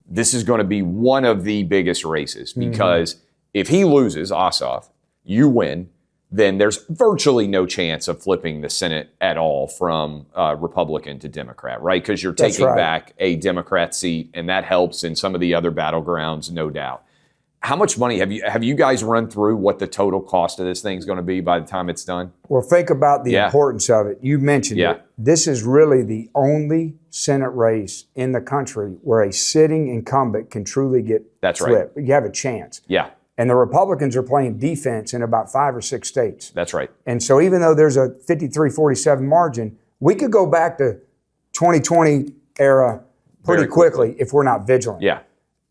this is going to be one of the biggest races because if he loses, Ossoff, you win, then there's virtually no chance of flipping the Senate at all from Republican to Democrat, right? Because you're taking back a Democrat seat, and that helps in some of the other battlegrounds, no doubt. How much money have you guys run through what the total cost of this thing is going to be by the time it's done? Well, think about the importance of it. You mentioned it. This is really the only Senate race in the country where a sitting incumbent can truly get flipped. You have a chance. Yeah. And the Republicans are playing defense in about 5 or 6 states. That's right. And so even though there's a 53-47 margin, we could go back to 2020 era pretty quickly if we're not vigilant. Yeah.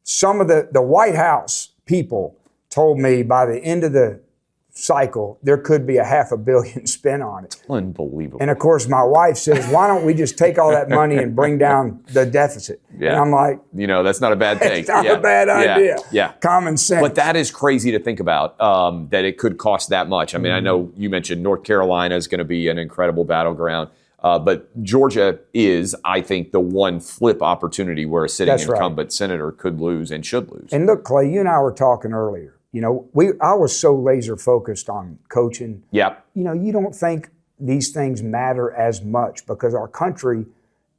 Some of the White House people told me by the end of the cycle, there could be $500 million spent on it. Unbelievable. And of course, my wife says, why don't we just take all that money and bring down the deficit? Yeah. And I'm like, that's not a bad thing. It's not a bad idea. Yeah. Common sense. But that is crazy to think about, that it could cost that much. I mean, I know you mentioned North Carolina is going to be an incredible battleground. But Georgia is, I think, the one flip opportunity where a sitting incumbent senator could lose and should lose. And look, Clay, you and I were talking earlier. I was so laser focused on coaching. Yep. You don't think these things matter as much because our country,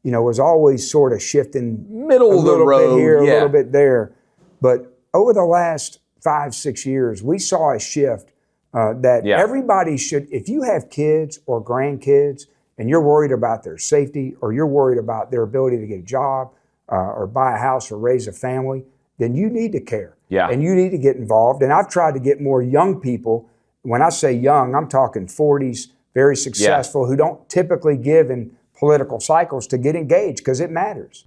was always sort of shifting middle of the road, a little bit here, a little bit there. But over the last 5-6 years, we saw a shift that everybody should, if you have kids or grandkids and you're worried about their safety or you're worried about their ability to get a job or buy a house or raise a family, then you need to care. Yeah. And you need to get involved. And I've tried to get more young people. When I say young, I'm talking 40s, very successful, who don't typically give in political cycles to get engaged because it matters.